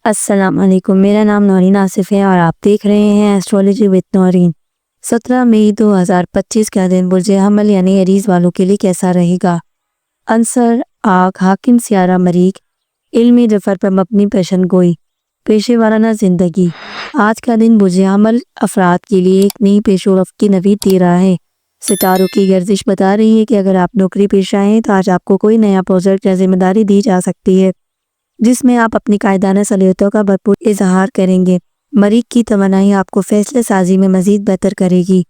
السلام علیکم، میرا نام نورین آصف ہے اور آپ دیکھ رہے ہیں ایسٹرولوجی وتھ نورین۔ 17 مئی 2025 کا دن برج حمل یعنی ایریز والوں کے لیے کیسا رہے گا؟ عنصر آگ، حاکم سیارہ مریخ، علمی ظفر پر مبنی پیشن گوئی، پیشے وارانہ زندگی۔ آج کا دن برج حمل افراد کے لیے ایک نئی پیشو رفت کی نوید دے رہا ہے۔ ستاروں کی گردش بتا رہی ہے کہ اگر آپ نوکری پیشہ ہیں تو آج آپ کو کوئی نیا پروجیکٹ یا ذمہ داری دی جا سکتی ہے جس میں آپ اپنی قائدانہ صلاحیتوں کا بھرپور اظہار کریں گے۔ مریخ کی توانائی آپ کو فیصلے سازی میں مزید بہتر کرے گی۔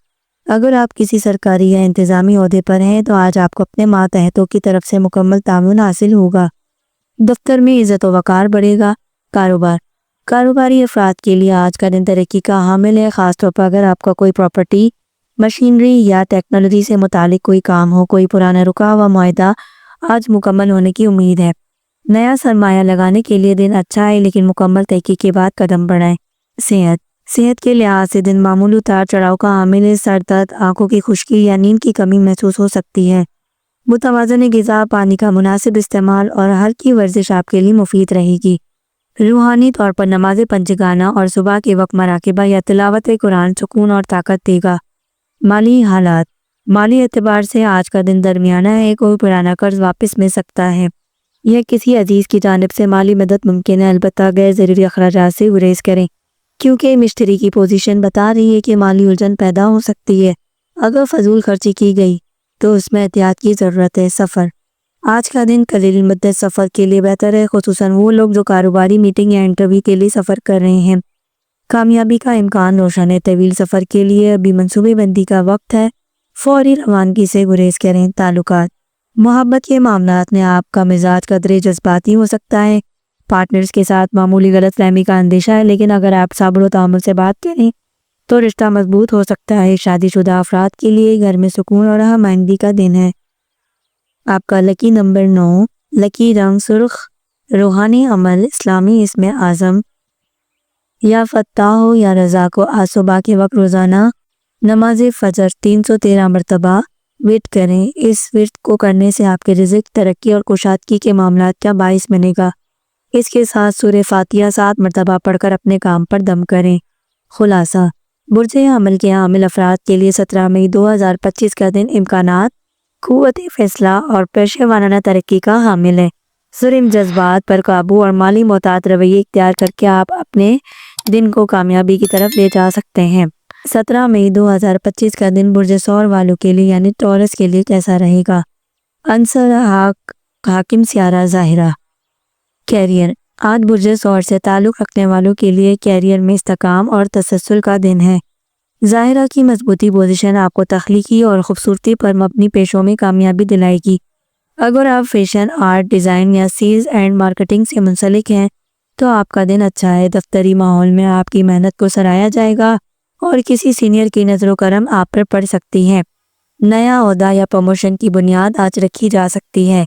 اگر آپ کسی سرکاری یا انتظامی عہدے پر ہیں تو آج آپ کو اپنے ماتحتوں کی طرف سے مکمل تعاون حاصل ہوگا۔ دفتر میں عزت و وقار بڑھے گا۔ کاروباری افراد کے لیے آج کا دن ترقی کا حامل ہے، خاص طور پر اگر آپ کا کوئی پراپرٹی، مشینری یا ٹیکنالوجی سے متعلق کوئی کام ہو۔ کوئی پرانا رکا ہوا معاہدہ آج مکمل ہونے کی امید ہے۔ نیا سرمایہ لگانے کے لیے دن اچھا ہے، لیکن مکمل تحقیق کے بعد قدم بڑھائیں۔ صحت کے لحاظ سے دن معمولی اتار چڑھاؤ کا حامل ہے۔ سر درد، آنکھوں کی خشکی یا نیند کی کمی محسوس ہو سکتی ہے۔ متوازن غذا، پانی کا مناسب استعمال اور ہلکی ورزش آپ کے لیے مفید رہے گی۔ روحانی طور پر نماز پنجگانہ اور صبح کے وقت مراقبہ یا تلاوت قرآن سکون اور طاقت دے گا۔ مالی حالات، مالی اعتبار سے آج کا دن درمیانہ ہے۔ کوئی پرانا قرض واپس مل سکتا ہے یا کسی عزیز کی جانب سے مالی مدد ممکن ہے، البتہ غیر ضروری اخراجات سے گریز کریں کیونکہ مشتری کی پوزیشن بتا رہی ہے کہ مالی الجھن پیدا ہو سکتی ہے۔ اگر فضول خرچی کی گئی تو اس میں احتیاط کی ضرورت ہے۔ سفر، آج کا دن قلیل مدت سفر کے لیے بہتر ہے، خصوصاً وہ لوگ جو کاروباری میٹنگ یا انٹرویو کے لیے سفر کر رہے ہیں۔ کامیابی کا امکان روشن ہے۔ طویل سفر کے لیے ابھی منصوبے بندی کا وقت ہے، فوری روانگی سے گریز کریں۔ تعلقات، محبت کے معاملات میں آپ کا مزاج قدرے جذباتی ہو سکتا ہے۔ پارٹنرز کے ساتھ معمولی غلط فہمی کا اندیشہ ہے، لیکن اگر آپ صبر و تحمل سے بات کریں تو رشتہ مضبوط ہو سکتا ہے۔ شادی شدہ افراد کے لیے گھر میں سکون اور ہم آہنگی کا دن ہے۔ آپ کا لکی نمبر 9، لکی رنگ سرخ، روحانی عمل اسلامی اسم اعظم یا فتح یا رضا کو آج صبح کے وقت روزانہ نماز فجر 313 مرتبہ ورد کریں۔ اس ورد کو کرنے سے آپ کے رزق، ترقی اور کشادگی کے معاملات کا باعث بنے گا۔ اس کے ساتھ سورہ فاتحہ 7 مرتبہ پڑھ کر اپنے کام پر دم کریں۔ خلاصہ، برج حمل کے حامل افراد کے لیے 17 مئی 2025 کا دن امکانات، قوت فیصلہ اور پیشے وارانہ ترقی کا حامل ہے۔ صرف جذبات پر قابو اور مالی محتاط رویے اختیار کر کے آپ اپنے دن کو کامیابی کی طرف لے جا سکتے ہیں۔ 17 مئی 2025 کا دن برج ثور والوں کے لیے یعنی ٹورس کے لیے کیسا رہے گا؟ عنصر آگ، حاکم سیارہ ظاہرہ۔ کیریئر، آج برج ثور سے تعلق رکھنے والوں کے لیے کیریئر میں استحکام اور تسلسل کا دن ہے۔ ظاہرہ کی مضبوطی پوزیشن آپ کو تخلیقی اور خوبصورتی پر مبنی پیشوں میں کامیابی دلائے گی۔ اگر آپ فیشن، آرٹ، ڈیزائن یا سیلز اینڈ مارکیٹنگ سے منسلک ہیں تو آپ کا دن اچھا ہے۔ دفتری ماحول میں آپ کی محنت کو سراہا جائے گا اور کسی سینئر کی نظر و کرم آپ پر پڑ سکتی ہے۔ نیا عہدہ یا پروموشن کی بنیاد آج رکھی جا سکتی ہے۔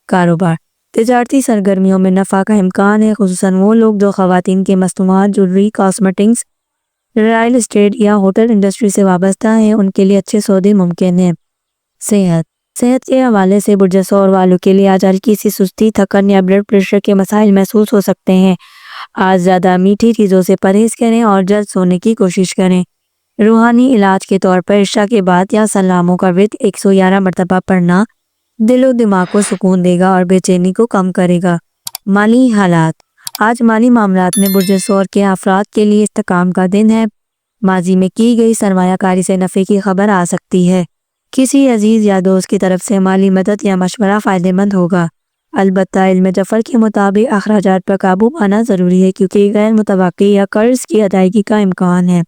کاروبار، تجارتی سرگرمیوں میں نفع کا امکان ہے، خصوصاً وہ لوگ جو خواتین کے مصنوعات، جویلری، کاسمیٹکس، ریئل اسٹیٹ یا ہوٹل انڈسٹری سے وابستہ ہیں، ان کے لیے اچھے سودے ممکن ہیں۔ صحت کے حوالے سے برج ثور والوں کے لیے آج ہلکی سی سستی، تھکن یا بلڈ پریشر کے مسائل محسوس ہو سکتے ہیں۔ آج زیادہ میٹھی چیزوں سے پرہیز کریں اور جلد سونے کی کوشش کریں۔ روحانی علاج کے طور پر عشاء کے بعد یا سلاموں کا ورد 111 مرتبہ پڑھنا دل و دماغ کو سکون دے گا اور بے چینی کو کم کرے گا۔ مالی حالات، آج مالی معاملات میں برج ثور کے افراد کے لیے استحکام کا دن ہے۔ ماضی میں کی گئی سرمایہ کاری سے نفع کی خبر آ سکتی ہے۔ کسی عزیز یا دوست کی طرف سے مالی مدد یا مشورہ فائدہ مند ہوگا، البتہ علم ظفر کے مطابق اخراجات پر قابو پانا ضروری ہے کیونکہ غیر متوقع یا قرض کی ادائیگی کا امکان ہے۔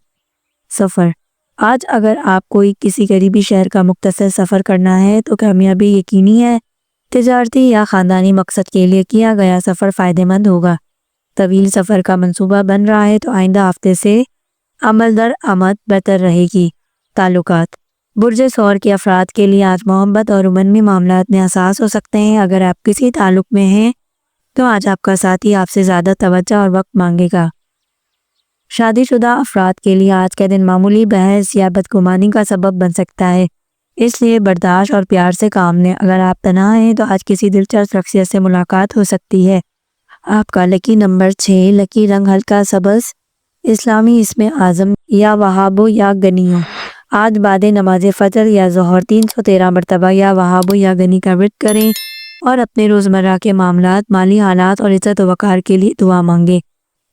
سفر، آج اگر آپ کوئی کسی قریبی شہر کا مختصر سفر کرنا ہے تو کامیابی یقینی ہے۔ تجارتی یا خاندانی مقصد کے لیے کیا گیا سفر فائدہ مند ہوگا۔ طویل سفر کا منصوبہ بن رہا ہے تو آئندہ ہفتے سے عمل درآمد بہتر رہے گی۔ تعلقات، برج ثور کے افراد کے لیے آج محبت اور رومانوی معاملات میں حساس ہو سکتے ہیں۔ اگر آپ کسی تعلق میں ہیں تو آج آپ کا ساتھی آپ سے زیادہ توجہ اور وقت مانگے گا۔ شادی شدہ افراد کے لیے آج کا دن معمولی بحث یا بدگمانی کا سبب بن سکتا ہے، اس لیے برداشت اور پیار سے کام لیں۔ اگر آپ تنہا ہیں تو آج کسی دلچسپ شخصیت سے ملاقات ہو سکتی ہے۔ آپ کا لکی نمبر 6، لکی رنگ ہلکا سبز، اسلامی اسم اعظم یا وہابو یا غنیو۔ آج بعد نماز فجر یا ظہر 313 مرتبہ یا وہابو یا غنی کا ورد کریں اور اپنے روزمرہ کے معاملات، مالی حالات اور عزت و وقار کے لیے دعا مانگیں۔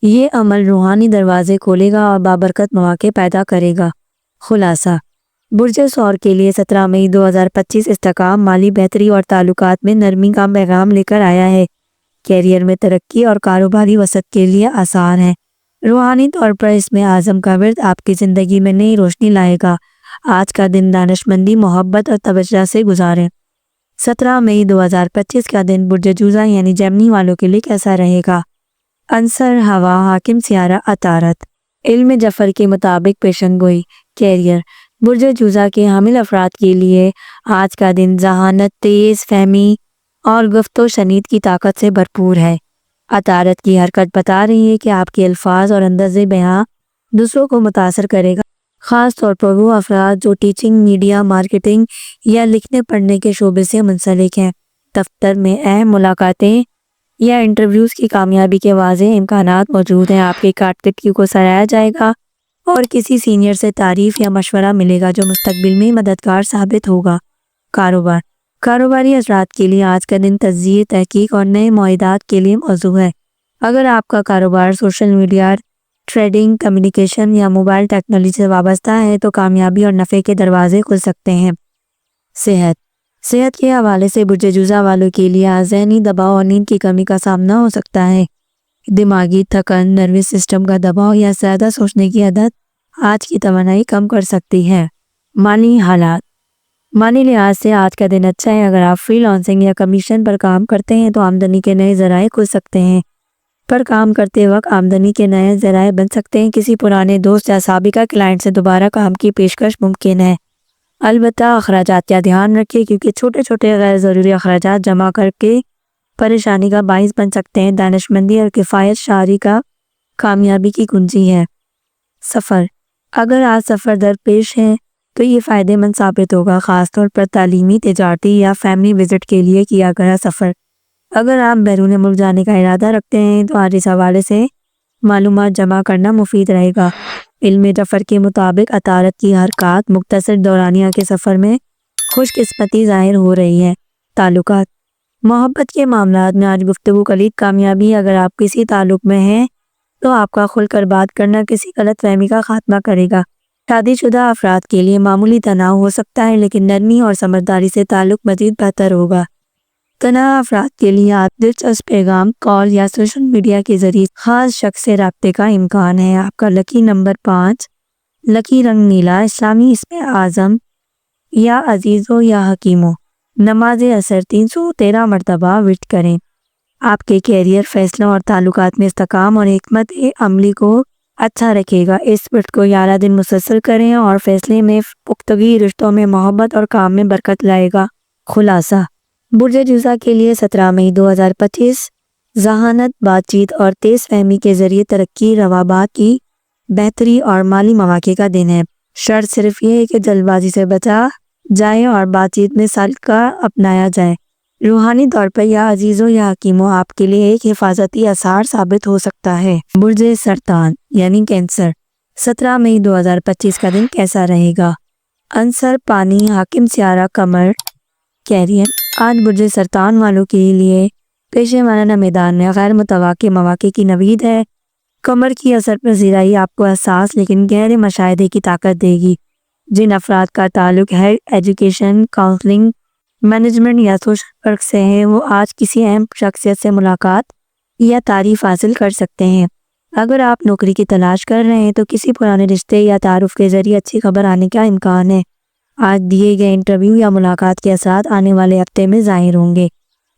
یہ عمل روحانی دروازے کھولے گا اور بابرکت مواقع پیدا کرے گا۔ خلاصہ: برج ثور کے لیے 17 مئی 2025 استحکام، مالی بہتری اور تعلقات میں نرمی کا پیغام لے کر آیا ہے۔ کیریئر میں ترقی اور کاروباری وسعت کے لیے آثار ہیں۔ روحانی طور پر اسم اعظم کا ورد آپ کی زندگی میں نئی روشنی لائے گا۔ آج کا دن دانشمندی، محبت اور توجہ سے گزاریں۔ 17 مئی 2025 کا دن برج جوزہ یعنی جیمنی والوں کے لیے کیسا رہے گا؟ عنصر ہوا، حاکم سیارہ عطارد۔ علم جعفر کے مطابق پیشن گوئی۔ کیریئر: برج جوزہ کے حامل افراد کے لیے آج کا دن ذہانت، تیز فہمی اور گفت و شنید کی طاقت سے بھرپور ہے۔ عطارد کی حرکت بتا رہی ہے کہ آپ کے الفاظ اور انداز بیان دوسروں کو متاثر کرے گا، خاص طور پر وہ افراد جو ٹیچنگ، میڈیا، مارکیٹنگ یا لکھنے پڑھنے کے شعبے سے منسلک ہیں۔ دفتر میں اہم ملاقاتیں یا انٹرویوز کی کامیابی کے واضح امکانات موجود ہیں۔ آپ کی کارکردگی کو سراہا جائے گا اور کسی سینئر سے تعریف یا مشورہ ملے گا جو مستقبل میں مددگار ثابت ہوگا۔ کاروبار: کاروباری اثرات کے لیے آج کا دن تجزیے، تحقیق اور نئے معاہدات کے لیے موزوں ہے۔ اگر آپ کا کاروبار سوشل میڈیا، ٹریڈنگ، کمیونیکیشن یا موبائل ٹیکنالوجی سے وابستہ ہے تو کامیابی اور نفع کے دروازے کھل سکتے ہیں۔ صحت کے حوالے سے برج جوزہ والوں کے لیے آج ذہنی دباؤ اور نیند کی کمی کا سامنا ہو سکتا ہے۔ دماغی تھکن، نروس سسٹم کا دباؤ یا زیادہ سوچنے کی عادت آج کی توانائی کم کر سکتی ہے۔ مالی حالات: مالی لحاظ سے آج کا دن اچھا ہے۔ اگر آپ فری لانسنگ یا کمیشن پر کام کرتے ہیں تو آمدنی کے نئے ذرائع کھل سکتے ہیں۔ پر کام کرتے وقت آمدنی کے نئے ذرائع بن سکتے ہیں۔ کسی پرانے دوست یا سابقہ کلائنٹ سے دوبارہ کام کی پیشکش ممکن ہے۔ البتہ اخراجات کا دھیان رکھیں کیونکہ چھوٹے چھوٹے غیر ضروری اخراجات جمع کر کے پریشانی کا باعث بن سکتے ہیں۔ دانشمندی اور کفایت شعاری کا کامیابی کی کنجی ہے۔ سفر: اگر آج سفر درپیش ہے تو یہ فائدہ مند ثابت ہوگا، خاص طور پر تعلیمی، تجارتی یا فیملی وزٹ کے لیے کیا گیا سفر۔ اگر آپ بیرون ملک جانے کا ارادہ رکھتے ہیں تو آج اس حوالے سے معلومات جمع کرنا مفید رہے گا۔ علم جعفر کے مطابق عطارد کی حرکات مختصر دورانیہ کے سفر میں خوش قسمتی ظاہر ہو رہی ہے۔ تعلقات: محبت کے معاملات میں آج گفتگو کلید کامیابی۔ اگر آپ کسی تعلق میں ہیں تو آپ کا کھل کر بات کرنا کسی غلط فہمی کا خاتمہ کرے گا۔ شادی شدہ افراد کے لیے معمولی تناؤ ہو سکتا ہے لیکن نرمی اور سمجھداری سے تعلق مزید بہتر ہوگا۔ تنہا افراد کے لیے آج دلچسپ پیغام، کال یا سوشل میڈیا کے ذریعے خاص شخص سے رابطے کا امکان ہے۔ آپ کا لکی نمبر 5، لکی رنگ نیلا، اسلامی اسم اعظم یا عزیزو یا حکیمو۔ نماز عصر 313 مرتبہ ورد کریں۔ آپ کے کیریئر، فیصلوں اور تعلقات میں استحکام اور حکمت عملی کو اچھا رکھے گا۔ اس ورد کو 11 دن مسلسل کریں اور فیصلے میں پختگی رشتوں میں محبت اور کام میں برکت لائے گا۔ خلاصہ: برج جوزہ کے لیے 17 مئی 2025 ذہانت، بات چیت اور تیز فہمی کے ذریعے ترقی، روابط کی بہتری اور مالی مواقع کا دن ہے۔ شرط صرف یہ ہے کہ جلد بازی سے بچا جائے اور بات چیت میں سلیقہ اپنایا جائے۔ روحانی طور پر یا عزیزو یا حکیمو آپ کے لیے ایک حفاظتی اثار ثابت ہو سکتا ہے۔ برج سرطان یعنی کینسر، 17 مئی 2025 کا دن کیسا رہے گا؟ عنصر پانی، حاکم سیارہ قمر۔ کیریئر: آج برج سرطان والوں کے لیے پیشے وارانہ میدان میں غیر متوقع مواقع کی نوید ہے۔ قمر کی اثر پذیرائی آپ کو احساس لیکن گہرے مشاہدے کی طاقت دے گی۔ جن افراد کا تعلق ہے ایجوکیشن، کاؤنسلنگ، مینجمنٹ یا سوشل ورک سے ہے وہ آج کسی اہم شخصیت سے ملاقات یا تعریف حاصل کر سکتے ہیں۔ اگر آپ نوکری کی تلاش کر رہے ہیں تو کسی پرانے رشتے یا تعارف کے ذریعے اچھی خبر آنے کا امکان ہے۔ آج دیے گئے انٹرویو یا ملاقات کے اثرات آنے والے ہفتے میں ظاہر ہوں گے۔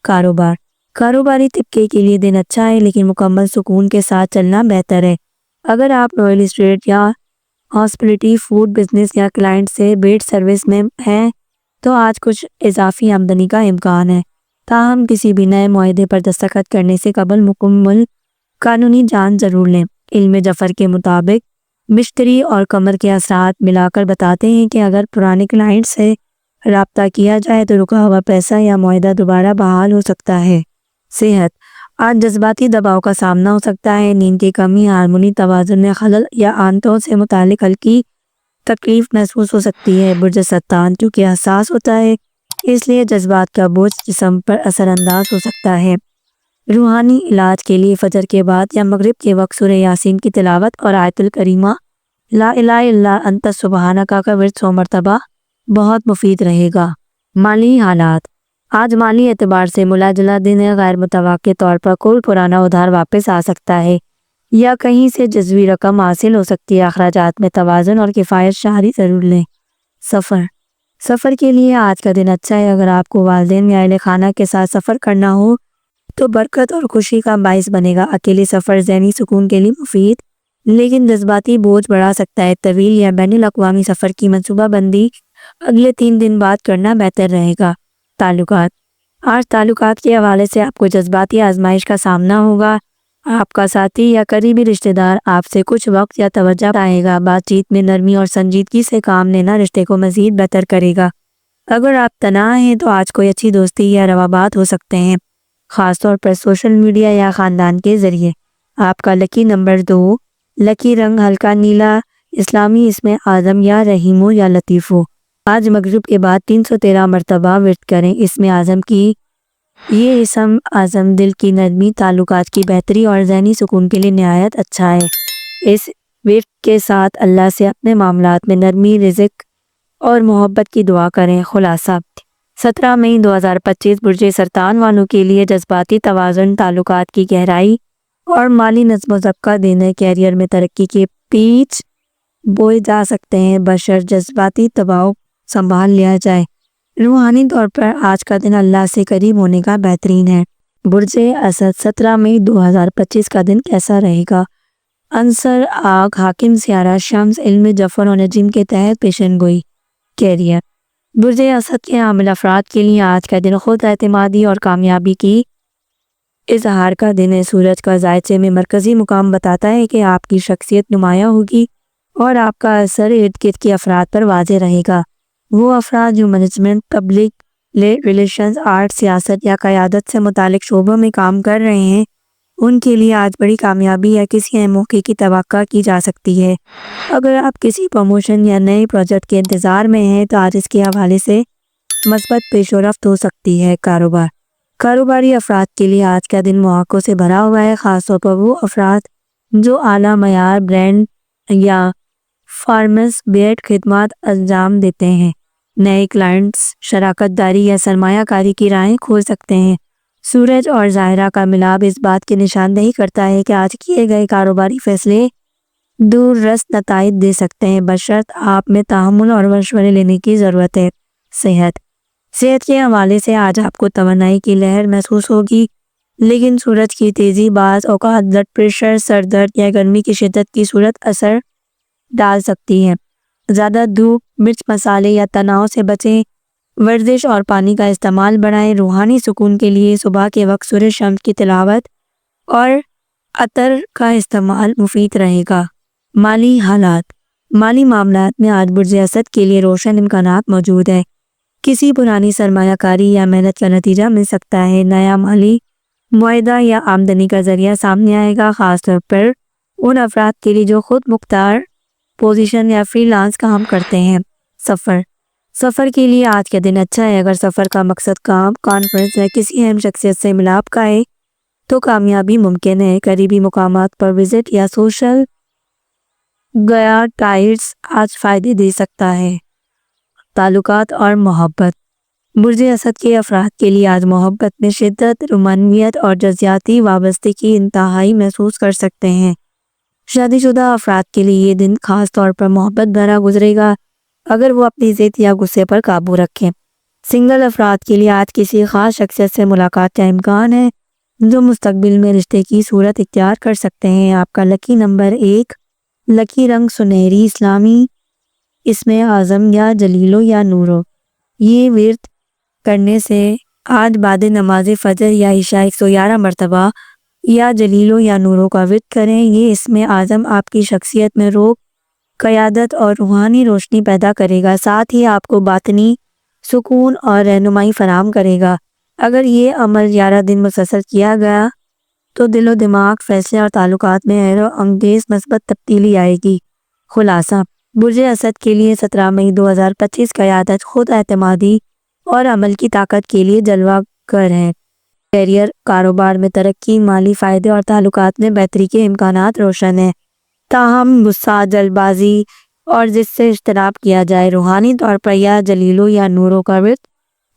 کاروبار: کاروباری طبقے کے لیے دن اچھا ہے لیکن مکمل سکون کے ساتھ چلنا بہتر ہے۔ اگر آپ ریئل اسٹیٹ یا ہاسپٹلٹی، فوڈ بزنس یا کلائنٹ سے بیڈ سروس میں ہیں تو آج کچھ اضافی آمدنی کا امکان ہے۔ تاہم کسی بھی نئے معاہدے پر دستخط کرنے سے قبل مکمل قانونی جانچ ضرور لیں۔ علم جعفر کے مطابق مشتری اور قمر کے اثرات ملا کر بتاتے ہیں کہ اگر پرانے کلائنٹ سے رابطہ کیا جائے تو رکا ہوا پیسہ یا معاہدہ دوبارہ بحال ہو سکتا ہے۔ صحت: آج جذباتی دباؤ کا سامنا ہو سکتا ہے۔ نیند کی کمی، ہارمونی توازن میں خلل یا آنتوں سے متعلق ہلکی تکلیف محسوس ہو سکتی ہے۔ برج سرطان کیونکہ حساس ہوتا ہے، اس لیے جذبات کا بوجھ جسم پر اثر انداز ہو سکتا ہے۔ روحانی علاج کے لیے فجر کے بعد یا مغرب کے وقت سورہ یاسین کی تلاوت اور آیت الکریمہ لا الہ الا انت سبحانک کا ورد 100 مرتبہ بہت مفید رہے گا۔ مالی حالات، آج مالی اعتبار سے ملا جلا دن ہے۔ غیر متوقع طور پر کوئی پرانا ادھار واپس آ سکتا ہے یا کہیں سے جزوی رقم حاصل ہو سکتی ہے۔ اخراجات میں توازن اور کفایت شعاری ضرور لیں۔ سفر کے لیے آج کا دن اچھا ہے۔ اگر آپ کو والدین یا اہل خانہ کے ساتھ سفر کرنا ہو تو برکت اور خوشی کا باعث بنے گا۔ اکیلے سفر ذہنی سکون کے لیے مفید لیکن جذباتی بوجھ بڑھا سکتا ہے۔ طویل یا بین الاقوامی سفر کی منصوبہ بندی اگلے 3 دن بعد کرنا بہتر رہے گا۔ تعلقات، آج تعلقات کے حوالے سے آپ کو جذباتی آزمائش کا سامنا ہوگا۔ آپ کا ساتھی یا قریبی رشتہ دار آپ سے کچھ وقت یا توجہ چاہے گا۔ بات چیت میں نرمی اور سنجیدگی سے کام لینا رشتے کو مزید بہتر کرے گا۔ اگر آپ تنہا ہیں تو آج کوئی اچھی دوستی یا روابط ہو سکتے ہیں، خاص طور پر سوشل میڈیا یا خاندان کے ذریعے۔ آپ کا لکی نمبر 2، لکی رنگ ہلکا نیلا، اسلامی اسم اعظم یا رحیم ہو یا لطیف ہو۔ آج مغرب کے بعد 313 مرتبہ ورد کریں اسم اعظم کی۔ یہ اسم اعظم دل کی نرمی، تعلقات کی بہتری اور ذہنی سکون کے لیے نہایت اچھا ہے۔ اس ورد کے ساتھ اللہ سے اپنے معاملات میں نرمی، رزق اور محبت کی دعا کریں۔ خلاصہ، 17 مئی 2025 برج سرطان والوں کے لیے جذباتی توازن، تعلقات کی گہرائی اور مالی نظم و ضبط کا دن ہے۔ کیریئر میں ترقی کے پیچ بوئے جا سکتے ہیں بشرط جذباتی دباؤ سنبھال لیا جائے۔ روحانی طور پر آج کا دن اللہ سے قریب ہونے کا بہترین ہے۔ برج اسد، 17 مئی 2025 کا دن کیسا رہے گا؟ عنصر آگ، حاکم سیارہ شمس، علم جفر و نجم کے تحت پیشن گوئی۔ کیریئر، برج اسد کے حامل افراد کے لیے آج کا دن خود اعتمادی اور کامیابی کی اظہار کا دن ہے۔ سورج کا زائچے میں مرکزی مقام بتاتا ہے کہ آپ کی شخصیت نمایاں ہوگی اور آپ کا اثر ارد گرد کے افراد پر واضح رہے گا۔ وہ افراد جو مینجمنٹ، پبلک ریلیشنز، آرٹ، سیاست یا قیادت سے متعلق شعبوں میں کام کر رہے ہیں، ان کے لیے آج بڑی کامیابی یا کسی اہم موقع کی توقع کی جا سکتی ہے۔ اگر آپ کسی پروموشن یا نئے پروجیکٹ کے انتظار میں ہیں تو آج اس کے حوالے سے مثبت پیش رفت ہو سکتی ہے۔ کاروباری افراد کے لیے آج کا دن مواقعوں سے بھرا ہوا ہے، خاص طور پر وہ افراد جو اعلیٰ معیار برانڈ یا فارمز بیٹ خدمات انجام دیتے ہیں۔ نئے کلائنٹس، شراکت داری یا سرمایہ کاری کی راہیں کھول سکتے ہیں۔ سورج اور ظاہرہ کا ملاب اس بات کی نشاندہی کرتا ہے کہ آج کیے گئے کاروباری فیصلے دور رس نتائج دے سکتے ہیں، بشرط آپ میں تحمل اور مشورے لینے کی ضرورت ہے۔ صحت کے حوالے سے آج آپ کو توانائی کی لہر محسوس ہوگی، لیکن سورج کی تیزی بعض اوقات بلڈ پریشر، سر درد یا گرمی کی شدت کی صورت اثر ڈال سکتی ہے۔ زیادہ دھوپ، مرچ مسالے یا تناؤ سے بچیں۔ ورزش اور پانی کا استعمال بڑھائیں۔ روحانی سکون کے لیے صبح کے وقت سورہ شمس کی تلاوت اور عطر کا استعمال مفید رہے گا۔ مالی حالات، مالی معاملات میں آج برج اسد کے لیے روشن امکانات موجود ہیں۔ کسی پرانی سرمایہ کاری یا محنت کا نتیجہ مل سکتا ہے۔ نیا مالی معاہدہ یا آمدنی کا ذریعہ سامنے آئے گا، خاص طور پر ان افراد کے لیے جو خود مختار پوزیشن یا فری لانس کام کرتے ہیں۔ سفر کے لیے آج کا دن اچھا ہے۔ اگر سفر کا مقصد کام، کانفرنس یا کسی اہم شخصیت سے ملاپ کا ہے تو کامیابی ممکن ہے۔ قریبی مقامات پر وزٹ یا سوشل گیا ٹائرز آج فائدے دے سکتا ہے۔ تعلقات اور محبت، برج اسد کے افراد کے لیے آج محبت میں شدت، رومانویت اور جزیاتی وابستگی انتہائی محسوس کر سکتے ہیں۔ شادی شدہ افراد کے لیے یہ دن خاص طور پر محبت بھرا گزرے گا اگر وہ اپنی ضد یا غصے پر قابو رکھیں۔ سنگل افراد کے لیے آج کسی خاص شخصیت سے ملاقات کا امکان ہے جو مستقبل میں رشتے کی صورت اختیار کر سکتے ہیں۔ آپ کا لکی نمبر 1، لکی رنگ سنہری، اسلامی اسم اعظم یا جلیلو یا نورو۔ یہ ورد کرنے سے آج بعد نماز فجر یا عشاء 111 مرتبہ یا جلیلو یا نورو کا ورد کریں۔ یہ اسم اعظم آپ کی شخصیت میں روب، قیادت اور روحانی روشنی پیدا کرے گا، ساتھ ہی آپ کو باطنی سکون اور رہنمائی فراہم کرے گا۔ اگر یہ عمل 11 دن مسلسل کیا گیا تو دل و دماغ، فیصلے اور تعلقات میں حیرت انگیز مثبت تبدیلی آئے گی۔ خلاصہ، برج اسد کے لیے 17 مئی 2025 قیادت خود اعتمادی اور عمل کی طاقت کے لیے جلوہ گر ہے۔ کیریئر، کاروبار میں ترقی، مالی فائدے اور تعلقات میں بہتری کے امکانات روشن ہیں۔ تاہم غصہ، جلد بازی اور جس سے اجتناب کیا جائے، روحانی طور پر یا جلیلو یا نوروں کا ورد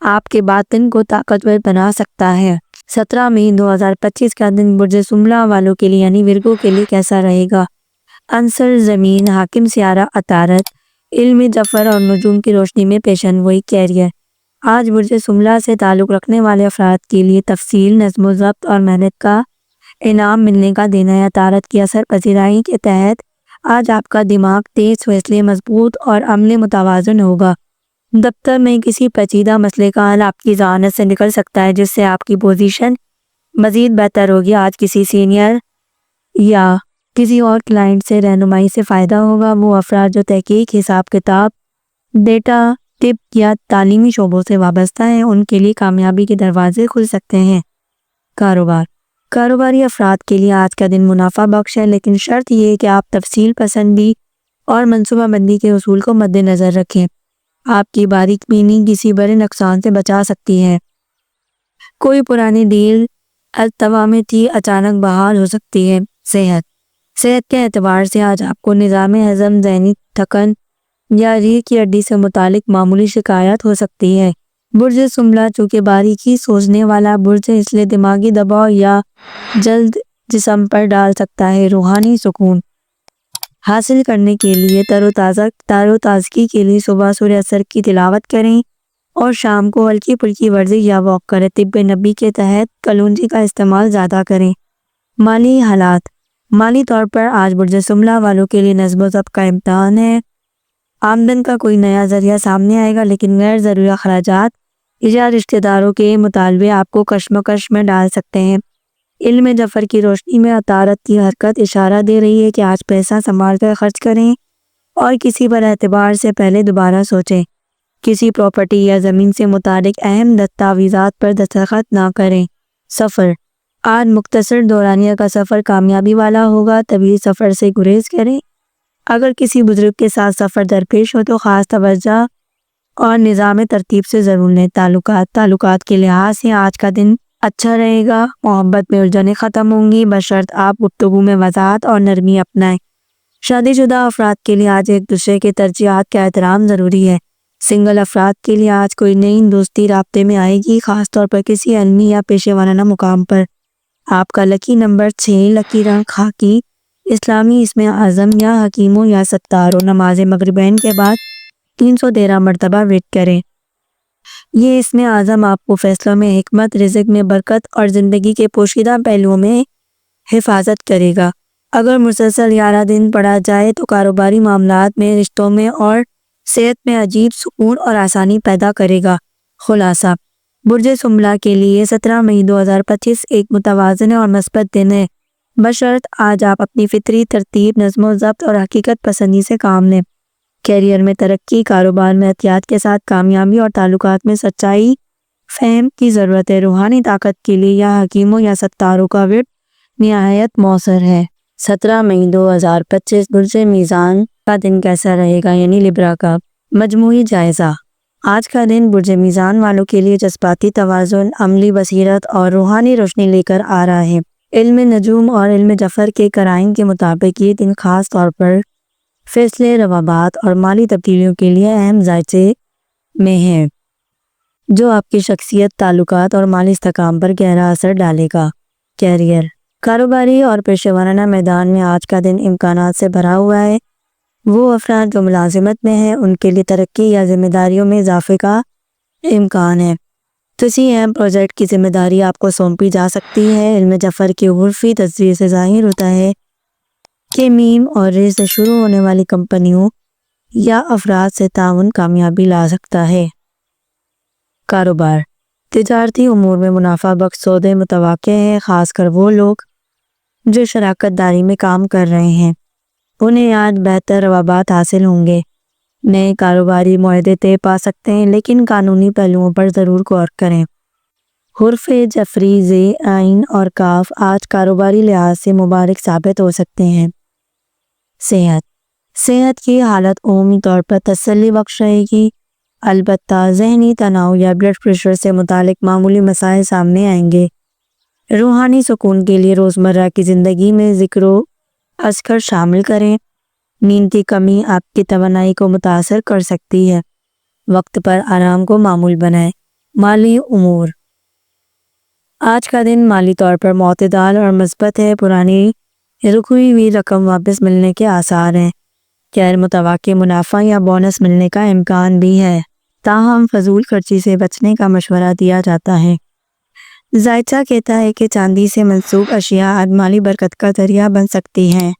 آپ کے باطن کو طاقتور بنا سکتا ہے۔ 17 مئی 2025 کا دن برج سملہ والوں کے لیے یعنی ورگو کے لیے کیسا رہے گا؟ عنصر زمین، حاکم سیارہ عطارد، علم ظفر اور نجوم کی روشنی میں پیشن گوئی۔ کیریئر، آج برج سملہ سے تعلق رکھنے والے افراد کے لیے تفصیل، نظم و ضبط اور محنت کا انعام ملنے کا دن ہے۔ عطارد کی اثر پذیرائی کے تحت آج آپ کا دماغ تیز، فیصلے مضبوط اور عمل متوازن ہوگا۔ دفتر میں کسی پیچیدہ مسئلے کا حل آپ کی ذہانت سے نکل سکتا ہے، جس سے آپ کی پوزیشن مزید بہتر ہوگی۔ آج کسی سینئر یا کسی اور کلائنٹ سے رہنمائی سے فائدہ ہوگا۔ وہ افراد جو تحقیق، حساب کتاب، ڈیٹا، طب یا تعلیمی شعبوں سے وابستہ ہیں، ان کے لیے کامیابی کے دروازے کھل سکتے ہیں۔ کاروبار، کاروباری افراد کے لیے آج کا دن منافع بخش ہے، لیکن شرط یہ ہے کہ آپ تفصیل پسندی اور منصوبہ بندی کے اصول کو مد نظر رکھیں۔ آپ کی باریک بینی کسی بڑے نقصان سے بچا سکتی ہے۔ کوئی پرانی ڈیل التوا میں تھی، اچانک بحال ہو سکتی ہے۔ صحت کے اعتبار سے آج آپ کو نظام ہضم، ذہنی تھکن یا ریڑھ کی ہڈی سے متعلق معمولی شکایت ہو سکتی ہے۔ برج سملہ چونکہ باریکی سوچنے والا برج ہے، اس لیے دماغی دباؤ یا جلد جسم پر ڈال سکتا ہے۔ روحانی سکون حاصل کرنے کے لیے تر و تازگی کے لیے صبح سورہ اثر کی تلاوت کریں اور شام کو ہلکی پھلکی ورزش یا واک کریں۔ طب نبی کے تحت کلونجی کا استعمال زیادہ کریں۔ مالی حالات، مالی طور پر آج برج سملہ والوں کے لیے نظم و ضبط کا امتحان ہے۔ آمدن کا کوئی نیا ذریعہ سامنے آئے گا، لیکن غیر ضروری اخراجات یا رشتہ داروں کے مطالبے آپ کو کشمکش میں ڈال سکتے ہیں۔ علم ظفر کی روشنی میں عطارد کی حرکت اشارہ دے رہی ہے کہ آج پیسہ سنبھال کر خرچ کریں اور کسی پر اعتبار سے پہلے دوبارہ سوچیں۔ کسی پراپرٹی یا زمین سے متعلق اہم دستاویزات پر دستخط نہ کریں۔ سفر، آج مختصر دورانیہ کا سفر کامیابی والا ہوگا، طویل سفر سے گریز کریں۔ اگر کسی بزرگ کے ساتھ سفر درپیش ہو تو خاص توجہ اور نظام ترتیب سے ضرور لیں۔ تعلقات کے لحاظ سے آج کا دن اچھا رہے گا۔ محبت میں الجھنیں ختم ہوں گی، بشرط آپ گفتگو میں وضاحت اور نرمی اپنائیں۔ شادی شدہ افراد کے لیے آج ایک دوسرے کے ترجیحات کا احترام ضروری ہے۔ سنگل افراد کے لیے آج کوئی نئی دوستی رابطے میں آئے گی، خاص طور پر کسی علمی یا پیشہ ورانہ مقام پر۔ آپ کا لکی نمبر 6، لکی رنگ خاکی، اسلامی اسم اعظم یا حکیمو یا ستارو۔ نماز مغربین کے بعد 313 مرتبہ ورد کریں۔ یہ اسم اعظم آپ کو فیصلوں میں حکمت، رزق میں برکت اور زندگی کے پوشیدہ پہلوؤں میں حفاظت کرے گا۔ اگر مسلسل 11 دن پڑھا جائے تو کاروباری معاملات میں، رشتوں میں اور صحت میں عجیب سکون اور آسانی پیدا کرے گا۔ خلاصہ، برج سملہ کے لیے 17 مئی 2025 ایک متوازن اور مثبت دن ہے، بشرط آج آپ اپنی فطری ترتیب، نظم و ضبط اور حقیقت پسندی سے کام لیں۔ کیریئر میں ترقی، کاروبار میں احتیاط کے ساتھ کامیابی اور تعلقات میں سچائی فہم کی ضرورت ہے۔ روحانی طاقت کے لیے یا حکیموں یا ستاروں کا ورد نہایت مؤثر ہے۔ 17 مئی 2025 برج میزان کا دن کیسا رہے گا یعنی لبرا کا مجموعی جائزہ۔ آج کا دن برج میزان والوں کے لیے جذباتی توازن، عملی بصیرت اور روحانی روشنی لے کر آ رہا ہے۔ علم نجوم اور علم ظفر کے قرائن کے مطابق یہ دن خاص طور پر فیصلے، روابط اور مالی تبدیلیوں کے لیے اہم ذائقے میں ہے، جو آپ کی شخصیت، تعلقات اور مالی استحکام پر گہرا اثر ڈالے گا۔ کیریئر، کاروباری اور پیشہ ورانہ میدان میں آج کا دن امکانات سے بھرا ہوا ہے۔ وہ افراد جو ملازمت میں ہیں ان کے لیے ترقی یا ذمہ داریوں میں اضافے کا امکان ہے۔ کسی اہم پروجیکٹ کی ذمہ داری آپ کو سونپی جا سکتی ہے۔ علم ظفر کی عرفی تصویر سے ظاہر ہوتا ہے کہ میم اور ر سے شروع ہونے والی کمپنیوں یا افراد سے تعاون کامیابی لا سکتا ہے۔ کاروبار، تجارتی امور میں منافع بخش سودے متوقع ہیں، خاص کر وہ لوگ جو شراکت داری میں کام کر رہے ہیں، انہیں آج بہتر روابط حاصل ہوں گے۔ نئے کاروباری معاہدے طے پا سکتے ہیں، لیکن قانونی پہلوؤں پر ضرور غور کریں۔ حرف جفری زے عین اور کاف آج کاروباری لحاظ سے مبارک ثابت ہو سکتے ہیں۔ صحت کی حالت عمومی طور پر تسلی بخش رہے گی، البتہ ذہنی تناؤ یا بلڈ پریشر سے متعلق معمولی مسائل سامنے آئیں گے۔ روحانی سکون کے لیے روزمرہ کی زندگی میں ذکر و اذکار شامل کریں۔ نیند کی کمی آپ کی توانائی کو متاثر کر سکتی ہے۔ وقت پر آرام کو معمول بنائیں۔ مالی امور، آج کا دن مالی طور پر معتدل اور مثبت ہے۔ پرانی رکھی ہوئی رقم واپس ملنے کے آثار ہیں۔ غیر متوقع منافع یا بونس ملنے کا امکان بھی ہے، تاہم فضول خرچی سے بچنے کا مشورہ دیا جاتا ہے۔ ذائچہ کہتا ہے کہ چاندی سے منسوب اشیاء آج مالی برکت کا ذریعہ بن سکتی ہیں۔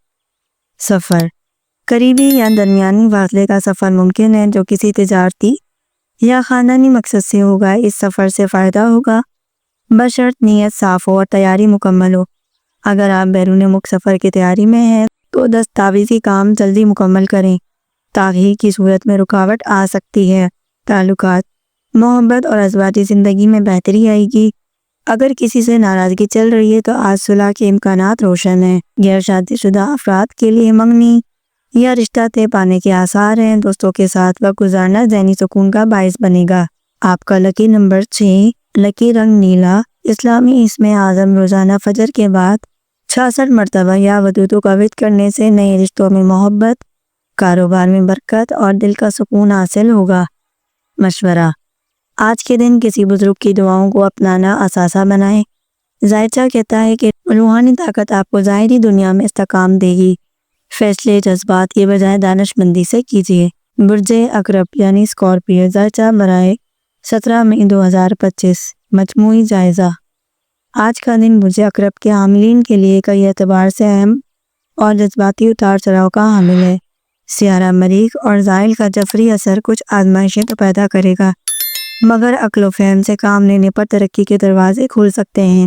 سفر، قریبی یا درمیانی فاصلے کا سفر ممکن ہے جو کسی تجارتی یا خاندانی مقصد سے ہوگا۔ اس سفر سے فائدہ ہوگا بشرط نیت صاف ہو اور تیاری مکمل ہو۔ اگر آپ بیرون ملک سفر کی تیاری میں ہیں تو دستاویزی کام جلدی مکمل کریں۔ تاخیر کی صورت میں رکاوٹ آ سکتی ہے۔ تعلقات، محبت اور ازواجی زندگی میں بہتری آئے گی۔ اگر کسی سے ناراضگی چل رہی ہے تو آج صلح کے امکانات روشن ہیں۔ غیر شادی شدہ افراد کے لیے منگنی یا رشتہ طے پانے کے آثار ہیں۔ دوستوں کے ساتھ وقت گزارنا ذہنی سکون کا باعث بنے گا۔ آپ کا لکی نمبر 6، لکی رنگ نیلا۔ اسلامی اسم اعظم روزانہ فجر کے بعد 66 مرتبہ یا ودودو کا وتر کرنے سے نئے رشتوں میں محبت، کاروبار میں برکت اور دل کا سکون حاصل ہوگا۔ مشورہ، آج کے دن کسی بزرگ کی دعاؤں کو اپنانا اثاثہ بنائیں۔ ذائچہ کہتا ہے کہ روحانی طاقت آپ کو ظاہری دنیا میں استحکام دے گی۔ فیصلے جذبات کے بجائے دانش مندی سے کیجیے۔ برج عقرب یعنی اسکارپیو، ذائچہ برائے 17 مئی 2025۔ مجموعی جائزہ، آج کا دن برج عقرب کے حاملین کے لیے کئی اعتبار سے اہم اور جذباتی اتار چڑھاؤ کا حامل ہے۔ سیارہ مریخ اور زحل کا جفری اثر کچھ آزمائشیں تو پیدا کرے گا، مگر عقل و فہم سے کام لینے پر ترقی کے دروازے کھل سکتے ہیں۔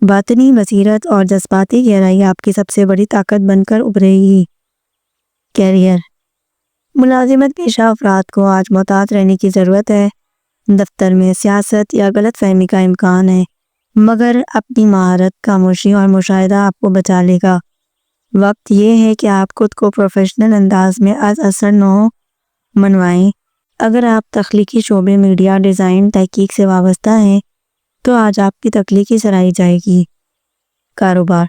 باطنی بصیرت اور جذباتی گہرائی آپ کی سب سے بڑی طاقت بن کر ابھرے گی۔ کیریئر، ملازمت پیشہ افراد کو آج محتاط رہنے کی ضرورت ہے۔ دفتر میں سیاست یا غلط فہمی کا امکان ہے، مگر اپنی مہارت، خاموشی اور مشاہدہ آپ کو بچا لے گا۔ وقت یہ ہے کہ آپ خود کو پروفیشنل انداز میں از اثر نو منوائیں۔ اگر آپ تخلیقی شعبے، میڈیا، ڈیزائن، تحقیق سے وابستہ ہیں تو آج آپ کی تخلیقی سراہی جائے گی۔ کاروبار،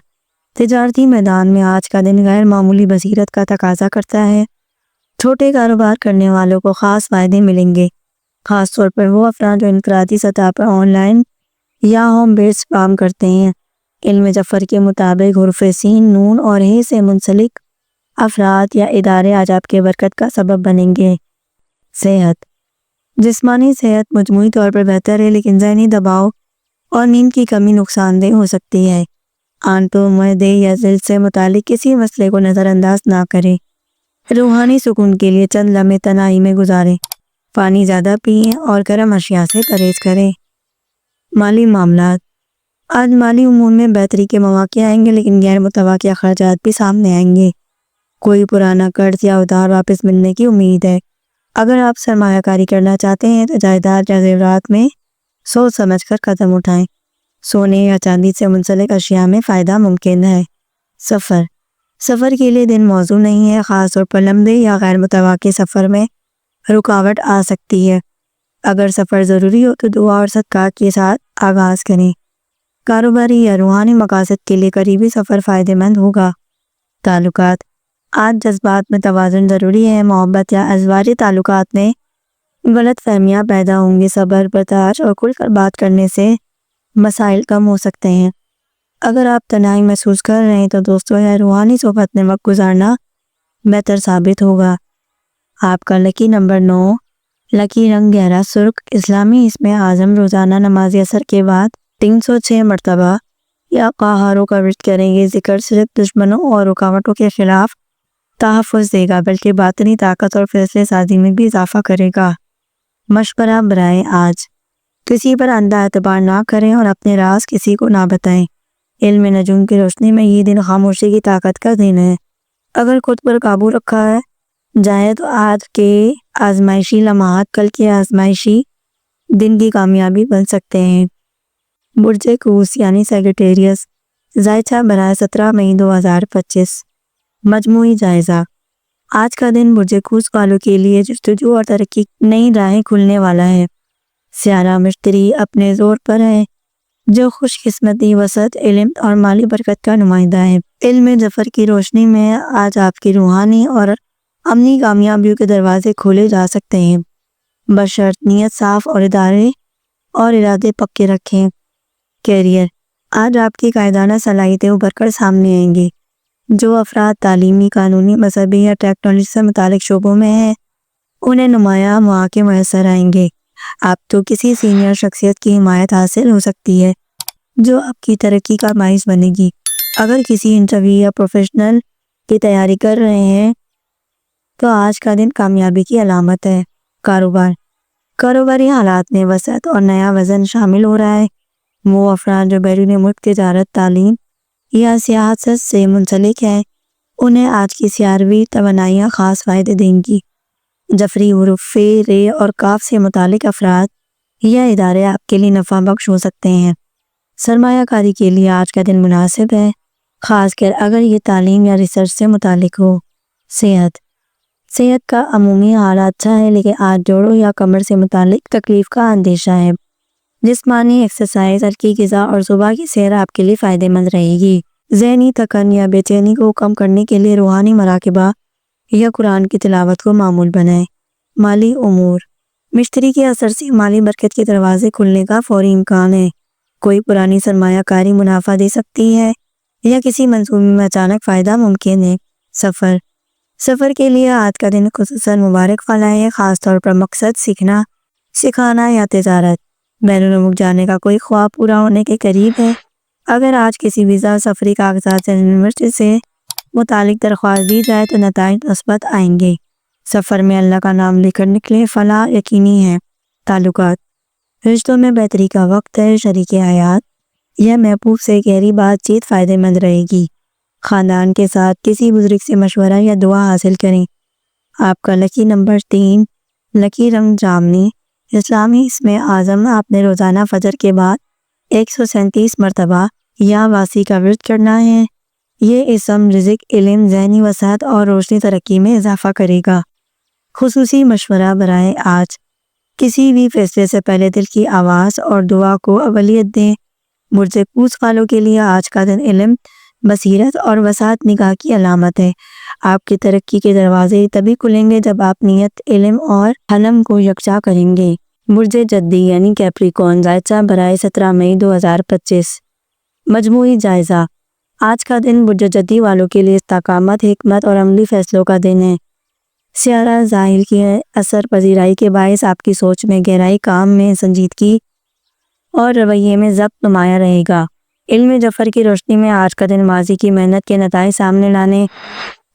تجارتی میدان میں آج کا دن غیر معمولی بصیرت کا تقاضا کرتا ہے۔ چھوٹے کاروبار کرنے والوں کو خاص فائدے ملیں گے، خاص طور پر وہ افراد جو انفرادی سطح پر آن لائن یا ہوم بیسڈ کام کرتے ہیں۔ علم جعفر کے مطابق حروف سین، نون اور ہ سے منسلک افراد یا ادارے آج آپ کے برکت کا سبب بنیں گے۔ صحت، جسمانی صحت مجموعی طور پر بہتر ہے، لیکن ذہنی دباؤ اور نیند کی کمی نقصان دہ ہو سکتی ہے۔ آنتوں، معدے یا دل سے متعلق کسی مسئلے کو نظر انداز نہ کریں۔ روحانی سکون کے لیے چند لمحے تنہائی میں گزاریں۔ پانی زیادہ پئیں اور گرم اشیاء سے پرہیز کریں۔ مالی معاملات، آج مالی امور میں بہتری کے مواقع آئیں گے، لیکن غیر متوقع اخراجات بھی سامنے آئیں گے۔ کوئی پرانا قرض یا ادھار واپس ملنے کی امید ہے۔ اگر آپ سرمایہ کاری کرنا چاہتے ہیں تو جائیداد یا زیورات میں سوچ سمجھ کر قدم اٹھائیں۔ سونے یا چاندی سے منسلک اشیاء میں فائدہ ممکن ہے۔ سفر کے لیے دن موزوں نہیں ہے، خاص طور پر لمبے یا غیر متوقع سفر میں رکاوٹ آ سکتی ہے۔ اگر سفر ضروری ہو تو دعا اور صدقات کے ساتھ آغاز کریں۔ کاروباری یا روحانی مقاصد کے لیے قریبی سفر فائدہ مند ہوگا۔ تعلقات، آج جذبات میں توازن ضروری ہے۔ محبت یا ازواجی تعلقات میں غلط فہمیاں پیدا ہوں گی۔ صبر، برداشت اور کھل کر بات کرنے سے مسائل کم ہو سکتے ہیں۔ اگر آپ تنہائی محسوس کر رہے ہیں تو دوستوں یا روحانی صحبت میں وقت گزارنا بہتر ثابت ہوگا۔ آپ کا لکی نمبر 9، لکی رنگ گہرا سرخ۔ اسلامی اسم اعظم روزانہ نماز عصر کے بعد 306 مرتبہ یا قہاروں کا ورد کریں۔ یہ ذکر صرف دشمنوں اور رکاوٹوں کے خلاف تحفظ دے گا، بلکہ باطنی طاقت اور فیصلے سازی میں بھی اضافہ کرے گا۔ مشورہ برائے آج، کسی پر اندھا اعتبار نہ کریں اور اپنے راز کسی کو نہ بتائیں۔ علم نجوم کی روشنی میں یہ دن خاموشی کی طاقت کا دن ہے۔ اگر خود پر قابو رکھا جائے تو آج کے آزمائشی لمحات کل کے آزمائشی دن کی کامیابی بن سکتے ہیں۔ برج کوس یعنی سیگیٹیریس، ذائچہ برائے 17 مئی 2025۔ مجموعی جائزہ: آج کا دن برج کوس والوں کے لیے جستجو اور ترقی نئی راہیں کھلنے والا ہے۔ سیارہ مشتری اپنے زور پر ہے، جو خوش قسمتی، وسعت، علم اور مالی برکت کا نمائندہ ہے۔ علم ظفر کی روشنی میں آج آپ کی روحانی اور عملی کامیابیوں کے دروازے کھولے جا سکتے ہیں، بشرط نیت صاف اور ارادے پکے رکھیں۔ کیریئر: آج آپ کی قائدانہ صلاحیتیں ابھر کر سامنے آئیں گی۔ جو افراد تعلیمی، قانونی، مذہبی یا ٹیکنالوجی سے متعلق شعبوں میں ہیں، انہیں نمایاں مواقع میسر آئیں گے۔ آپ تو کسی سینئر شخصیت کی حمایت حاصل ہو سکتی ہے، جو آپ کی ترقی کا باعث بنے گی۔ اگر کسی انٹرویو یا پروفیشنل کی تیاری کر رہے ہیں تو آج کا دن کامیابی کی علامت ہے۔ کاروباری حالات میں وسعت اور نیا وژن شامل ہو رہا ہے۔ وہ افراد جو بیرون ملک تجارت، تعلیم یا سیاست سے منسلک ہیں، انہیں آج کی سیاروی توانائیاں خاص فائدے دیں گی۔ جفری حروف ف، ر اور کاف سے متعلق افراد یا ادارے آپ کے لیے نفع بخش ہو سکتے ہیں۔ سرمایہ کاری کے لیے آج کا دن مناسب ہے، خاص کر اگر یہ تعلیم یا ریسرچ سے متعلق ہو۔ صحت کا عمومی حال اچھا ہے، لیکن آج جوڑوں یا کمر سے متعلق تکلیف کا اندیشہ ہے۔ جسمانی ایکسرسائز، ہلکی غذا اور صبح کی سیر آپ کے لیے فائدہ مند رہے گی۔ ذہنی تھکن یا بے چینی کو کم کرنے کے لیے روحانی مراقبہ یا قرآن کی تلاوت کو معمول بنائیں۔ مالی امور: مشتری کے اثر سے مالی برکت کے دروازے کھلنے کا فوری امکان ہے۔ کوئی پرانی سرمایہ کاری منافع دے سکتی ہے یا کسی منصوبے میں اچانک فائدہ ممکن ہے۔ سفر کے لیے آج کا دن خصوصاً مبارک والا ہے، خاص طور پر مقصد سیکھنا، سکھانا یا تجارت۔ بیرون ملک جانے کا کوئی خواب پورا ہونے کے قریب ہے۔ اگر آج کسی ویزا، سفری کاغذات یا یونیورسٹی سے متعلق درخواست دی جائے تو نتائج مثبت آئیں گے۔ سفر میں اللہ کا نام لے کر نکلے، فلاح یقینی ہے۔ تعلقات: رشتوں میں بہتری کا وقت ہے۔ شریک حیات یا محبوب سے گہری بات چیت فائدہ مند رہے گی۔ خاندان کے ساتھ کسی بزرگ سے مشورہ یا دعا حاصل کریں۔ آپ کا لکی نمبر 3، لکی رنگ جامنی۔ اسلامی اسم اعظم: آپ نے روزانہ فجر کے بعد 137 مرتبہ یا واسی کا ورد کرنا ہے۔ یہ اسم رزق، علم، ذہنی وسعت اور روشنی ترقی میں اضافہ کرے گا۔ خصوصی مشورہ برائے آج: کسی بھی فیصلے سے پہلے دل کی آواز اور دعا کو اولویت دیں۔ برج کوس والوں کے لیے آج کا دن علم، بصیرت اور وسعت نگاہ کی علامت ہے۔ آپ کی ترقی کے دروازے تبھی کھلیں گے جب آپ نیت، علم اور حلم کو یکجا کریں گے۔ برج جدی یعنی کیپریکون، ذائچہ برائے 17 مئی 2025۔ مجموعی جائزہ: آج کا دن برج جدی والوں کے لیے استقامت، حکمت اور عملی فیصلوں کا دن ہے۔ سیارہ ظاہر کی اثر پذیرائی کے باعث آپ کی سوچ میں گہرائی، کام میں سنجیدگی اور رویے میں ضبط نمایاں رہے گا۔ علم ظفر کی روشنی میں آج کا دن ماضی کی محنت کے نتائج سامنے لانے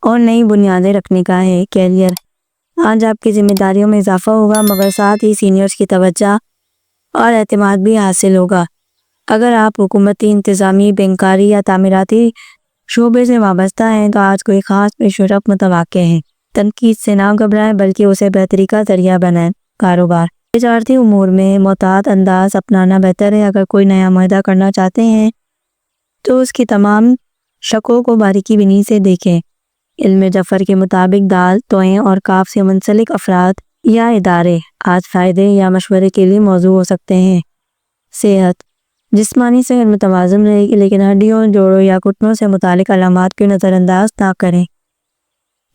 اور نئی بنیادیں رکھنے کا ہے۔ کیریئر: آج آپ کی ذمہ داریوں میں اضافہ ہوگا، مگر ساتھ ہی سینئرز کی توجہ اور اعتماد بھی حاصل ہوگا۔ اگر آپ حکومتی، انتظامی، بینکاری یا تعمیراتی شعبے سے وابستہ ہیں تو آج کوئی خاص پیش رفت متوقع ہے۔ تنقید سے نہ گھبرائیں بلکہ اسے بہتری کا ذریعہ بنائیں۔ کاروبار: تجارتی امور میں محتاط انداز اپنانا بہتر ہے۔ اگر کوئی نیا معاہدہ کرنا چاہتے ہیں تو اس کی تمام شقوں کو باریکی بینی سے دیکھیں۔ علم ظفر کے مطابق دال، توئیں اور کاف سے منسلک افراد یا ادارے آج فائدے یا مشورے کے لیے موضوع ہو سکتے ہیں۔ صحت: جسمانی صحت متوازن رہے گی، لیکن ہڈیوں، جوڑوں یا گھٹنوں سے متعلق علامات کو نظر انداز نہ کریں۔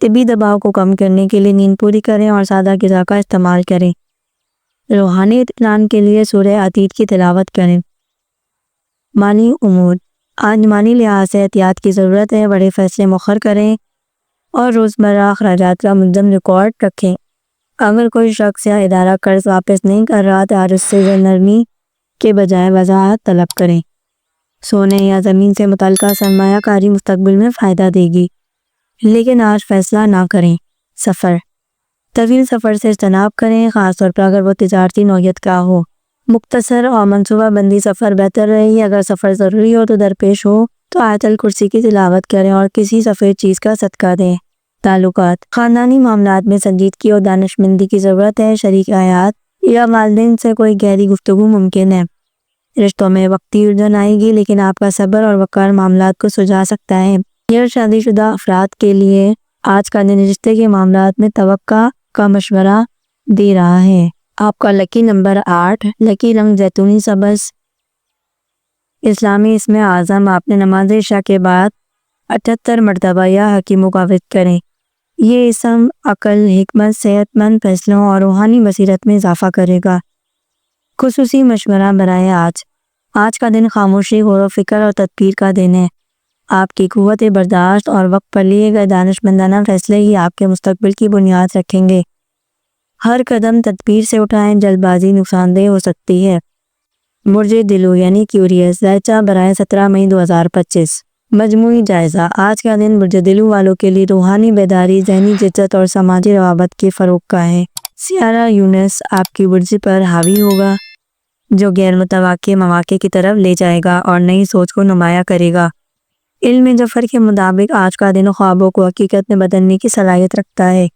طبی دباؤ کو کم کرنے کے لیے نیند پوری کریں اور سادہ غذا کا استعمال کریں۔ روحانی اطمینان کے لیے سورہ عتید کی تلاوت کریں۔ مالی امور: آج مالی لحاظ سے احتیاط کی ضرورت ہے۔ بڑے فیصلے مؤخر کریں اور روزمرہ اخراجات کا منظم ریکارڈ رکھیں۔ اگر کوئی شخص یا ادارہ قرض واپس نہیں کر رہا تو آج اس سے نرمی کے بجائے وضاحت طلب کریں۔ سونے یا زمین سے متعلقہ سرمایہ کاری مستقبل میں فائدہ دے گی، لیکن آج فیصلہ نہ کریں۔ سفر: طویل سفر سے اجتناب کریں، خاص طور پر اگر وہ تجارتی نوعیت کا ہو۔ مختصر اور منصوبہ بندی سفر بہتر رہے گی۔ اگر سفر ضروری ہو تو درپیش ہو تو آیت الکرسی کی تلاوت کریں اور کسی سفید چیز کا صدقہ دیں۔ تعلقات: خاندانی معاملات میں سنجیدگی اور دانشمندی کی ضرورت ہے۔ شریک حیات یا والدین سے کوئی گہری گفتگو ممکن ہے۔ رشتوں میں وقتی الجھن آئے گی، لیکن آپ کا صبر اور وقار معاملات کو سلجھا سکتا ہے۔ غیر شادی شدہ افراد کے لیے آج کا دن رشتے کے معاملات میں توقع کا مشورہ دے رہا ہے۔ آپ کا لکی نمبر 8، لکی رنگ زیتونی سبز۔ اسلامی اسم اعظم، آپ نے نماز عشاء کے بعد 78 مرتبہ یا حکیموں کا ورد کریں۔ یہ اسم عقل، حکمت، صحت مند فیصلوں اور روحانی بصیرت میں اضافہ کرے گا۔ خصوصی مشورہ برائے آج کا دن خاموشی، غور و فکر اور تدبیر کا دن ہے۔ آپ کی قوت برداشت اور وقت پر لیے گئے دانشمندانہ فیصلے ہی آپ کے مستقبل کی بنیاد رکھیں گے۔ ہر قدم تدبیر سے اٹھائیں، جلد بازی نقصان دہ ہو سکتی ہے۔ برج دلو یعنی کیوریس، ذائچہ برائے 17 مئی 2025۔ مجموعی جائزہ، آج کا دن برج دلو والوں کے لیے روحانی بیداری، ذہنی جدت اور سماجی روابط کے فروغ کا ہے۔ سیارہ یونس آپ کی برج پر حاوی ہوگا، جو غیر متوقع مواقع کی طرف لے جائے گا اور نئی سوچ کو نمایاں کرے گا۔ علم جعفر کے مطابق آج کا دن خوابوں کو حقیقت میں بدلنے کی صلاحیت رکھتا ہے،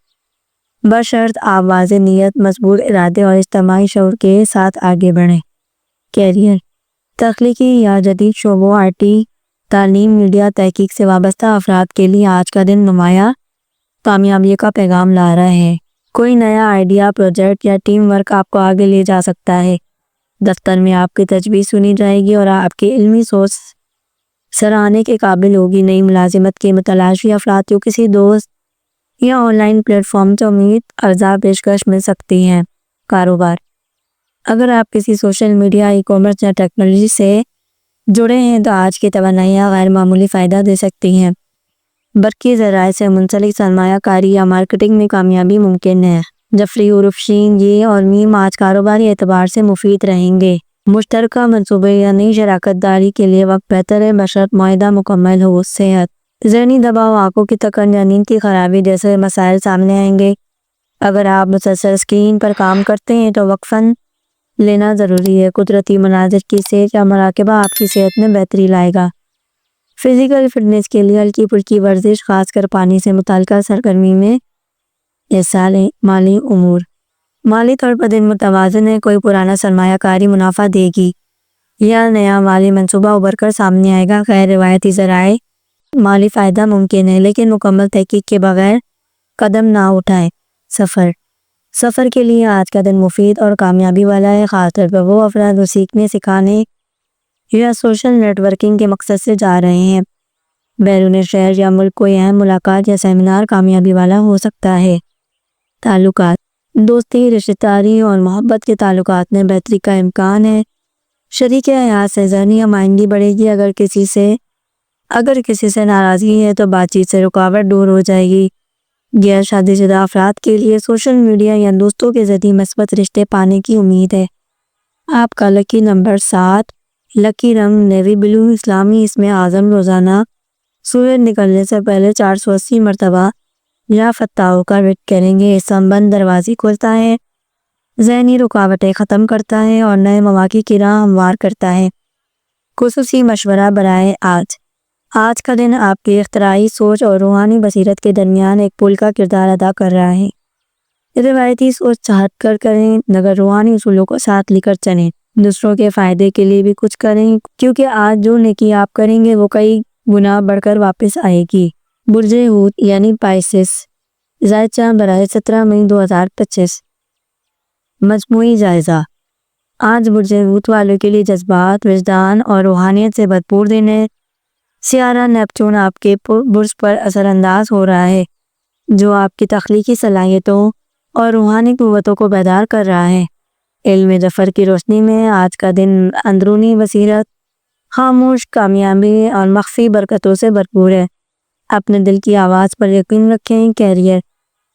بشرط آپ واضح نیت، مضبوط ارادے اور اجتماعی شعور کے ساتھ آگے بڑھیں۔ کیریئر، تخلیقی یا جدید شعبوں، آئی ٹی، تعلیم، میڈیا، تحقیق سے وابستہ افراد کے لیے آج کا دن نمایاں کامیابی کا پیغام لا رہا ہے۔ کوئی نیا آئیڈیا، پروجیکٹ یا ٹیم ورک آپ کو آگے لے جا سکتا ہے۔ دفتر میں آپ کی تجویز سنی جائے گی اور آپ کی علمی سوچ سراہنے کے قابل ہوگی۔ نئی ملازمت کے متلاشی افراد کو کسی دوست یا آن لائن پلیٹ فارم سے امید افزا پیشکش مل سکتی ہیں۔ کاروبار، اگر آپ کسی سوشل میڈیا، ای کامرس یا ٹیکنالوجی سے جڑے ہیں تو آج کی توانائیاں غیر معمولی فائدہ دے سکتی ہیں۔ برقی ذرائع سے منسلک سرمایہ کاری یا مارکیٹنگ میں کامیابی ممکن ہے۔ جفری حروف شین، یہ اور میم آج کاروباری اعتبار سے مفید رہیں گے۔ مشترکہ منصوبے یا نئی شراکت داری کے لیے وقت بہتر ہے، بشرط معاہدہ مکمل ہو۔ صحت، ذہنی دباؤ، آنکھوں کی تکن یا نیند کی خرابی جیسے مسائل سامنے آئیں گے۔ اگر آپ مسلسل اسکرین پر کام کرتے ہیں تو وقفہ لینا ضروری ہے۔ قدرتی مناظر کی سیر یا مراقبہ آپ کی صحت میں بہتری لائے گا۔ فزیکل فٹنس کے لیے ہلکی پھلکی ورزش، خاص کر پانی سے متعلقہ سرگرمی میں حصہ لیں۔ مالی امور، مالی طور پر دن متوازن ہے، کوئی پرانا سرمایہ کاری منافع دے گی یا نیا مالی منصوبہ ابھر کر سامنے آئے گا۔ غیر روایتی ذرائع مالی فائدہ ممکن ہے، لیکن مکمل تحقیق کے بغیر قدم نہ اٹھائیں۔ سفر کے لیے آج کا دن مفید اور کامیابی والا ہے، خاص طور پر وہ افراد جو سیکھنے، سکھانے یا سوشل نیٹ ورکنگ کے مقصد سے جا رہے ہیں۔ بیرون شہر یا ملک کوئی اہم ملاقات یا سیمینار کامیابی والا ہو سکتا ہے۔ تعلقات، دوستی، رشتہ داری اور محبت کے تعلقات میں بہتری کا امکان ہے۔ شریک حیات سے ذہنی ہمآہنگی بڑھے گی۔ اگر کسی سے ناراضگی ہے تو بات چیت سے رکاوٹ دور ہو جائے گی۔ غیر شادی شدہ افراد کے لیے سوشل میڈیا یا دوستوں کے ذریعے مثبت رشتے پانے کی امید ہے۔ آپ کا لکی نمبر 7، لکی رنگ نیوی بلو۔ اسلامی اسم اعظم، روزانہ سورج نکلنے سے پہلے 480 مرتبہ یا فتح کا ورد کریں گے۔ اسم بند دروازے کھولتا ہے، ذہنی رکاوٹیں ختم کرتا ہے اور نئے مواقع کی راہ ہموار کرتا ہے۔ خصوصی مشورہ برائے آج کا دن آپ کی اختراعی سوچ اور روحانی بصیرت کے درمیان ایک پل کا کردار ادا کر رہا ہے۔ روایتی سوچ سے ہٹ کر کریں، مگر روحانی اصولوں کو ساتھ لے کر چلیں۔ دوسروں کے فائدے کے لیے بھی کچھ کریں، کیونکہ آج جو نیکی آپ کریں گے وہ کئی گنا بڑھ کر واپس آئے گی۔ برج حوت یعنی پائسس، ذائچہ برائے 17 مئی 2025۔ مجموعی جائزہ، آج برج حوت والوں کے لیے جذبات، وجدان اور روحانیت سے بھرپور دن ہے۔ سیارہ نیپچون آپ کے برج پر اثر انداز ہو رہا ہے، جو آپ کی تخلیقی صلاحیتوں اور روحانی قوتوں کو بیدار کر رہا ہے۔ علم جعفر کی روشنی میں آج کا دن اندرونی بصیرت، خاموش کامیابی اور مخفی برکتوں سے بھرپور ہے۔ اپنے دل کی آواز پر یقین رکھیں۔ کیریئر،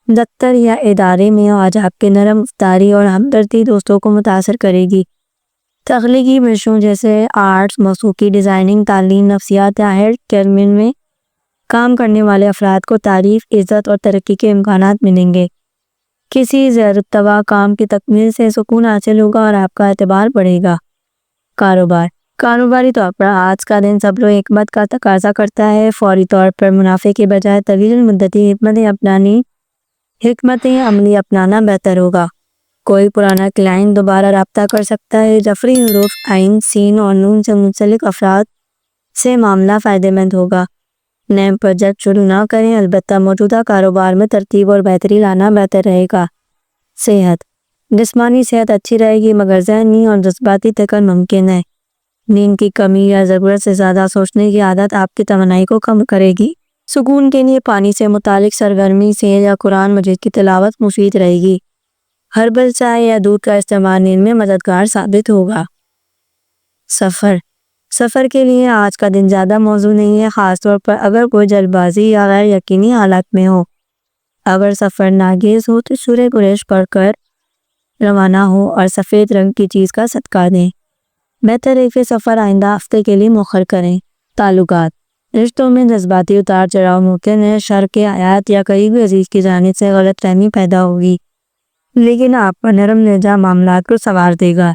دفتر یا ادارے میں آج آپ کے نرم افطاری اور ہمدردی دوستوں کو متاثر کرے گی۔ تخلیقی پیشوں جیسے آرٹس، موسیقی، ڈیزائننگ، تعلیم، نفسیات یا ہیلتھ کیئر میں کام کرنے والے افراد کو تعریف، عزت اور ترقی کے امکانات ملیں گے۔ کسی زیر التوا کام کی تکمیل سے سکون حاصل ہوگا اور آپ کا اعتبار بڑھے گا۔ کاروباری طور پر آج کا دن صبر و حکمت کا تقاضا کرتا ہے۔ فوری طور پر منافع کے بجائے طویل مدتی حکمت عملی اپنانا بہتر ہوگا۔ کوئی پرانا کلائنٹ دوبارہ رابطہ کر سکتا ہے۔ جعفری حروف عین، سین اور نون سے منسلک افراد سے معاملہ فائدہ مند ہوگا۔ نئے پروجیکٹ شروع نہ کریں، البتہ موجودہ کاروبار میں ترتیب اور بہتری لانا بہتر رہے گا۔ صحت، جسمانی صحت اچھی رہے گی مگر ذہنی اور جذباتی تھکن ممکن ہے۔ نیند کی کمی یا ضرورت سے زیادہ سوچنے کی عادت آپ کی توانائی کو کم کرے گی۔ سکون کے لیے پانی سے متعلق سرگرمی، سیر یا قرآن مجید کی تلاوت مفید رہے گی۔ ہربل چائے یا دودھ کا استعمال نیند میں مددگار ثابت ہوگا۔ سفر کے لیے آج کا دن زیادہ موزوں نہیں ہے، خاص طور پر اگر کوئی جلد بازی یا غیر یقینی حالات میں ہو۔ اگر سفر ناگزیر ہو تو سورہ قریش پڑھ کر روانہ ہو اور سفید رنگ کی چیز کا صدقہ دیں۔ بہتر ہے کہ سفر آئندہ ہفتے کے لیے مؤخر کریں۔ تعلقات، رشتوں میں جذباتی اتار چڑھاؤ ممکن ہے۔ شر کے آیات یا قریبی عزیز کی جانب سے غلط فہمی پیدا ہوگی، لیکن آپ کا نرم لہجہ معاملات کو سنوار دے گا۔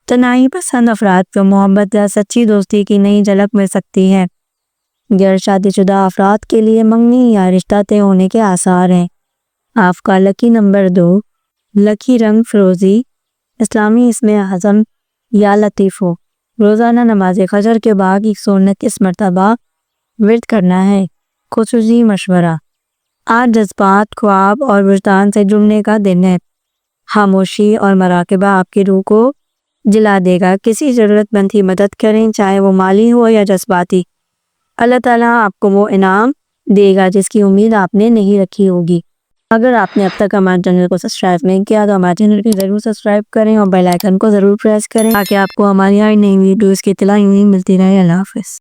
تنہائی پسند افراد کو محبت یا سچی دوستی کی نئی جھلک مل سکتی ہے۔ غیر شادی شدہ افراد کے لیے منگنی یا رشتہ طے ہونے کے آثار ہیں۔ آپ کا لکی نمبر 2، لکی رنگ فیروزی، اسلامی اسم اعظم یا لطیف ہو۔ روزانہ نماز فجر کے بعد 129 مرتبہ ورد کرنا ہے۔ خصوصی مشورہ، آج جذبات، خواب اور وجدان سے جڑنے کا دن ہے۔ خاموشی اور مراقبہ آپ کی روح کو جلا دے گا۔ کسی ضرورت مند کی مدد کریں، چاہے وہ مالی ہو یا جذباتی۔ اللہ تعالیٰ آپ کو وہ انعام دے گا جس کی امید آپ نے نہیں رکھی ہوگی۔ اگر آپ نے اب تک ہمارے چینل کو سبسکرائب نہیں کیا تو ہمارے چینل کو ضرور سبسکرائب کریں اور بیل آئیکن کو ضرور پریس کریں تاکہ آپ کو ہماری ہر نئی ویڈیوز کی اطلاع یوں ہی ملتی رہے۔ اللہ حافظ۔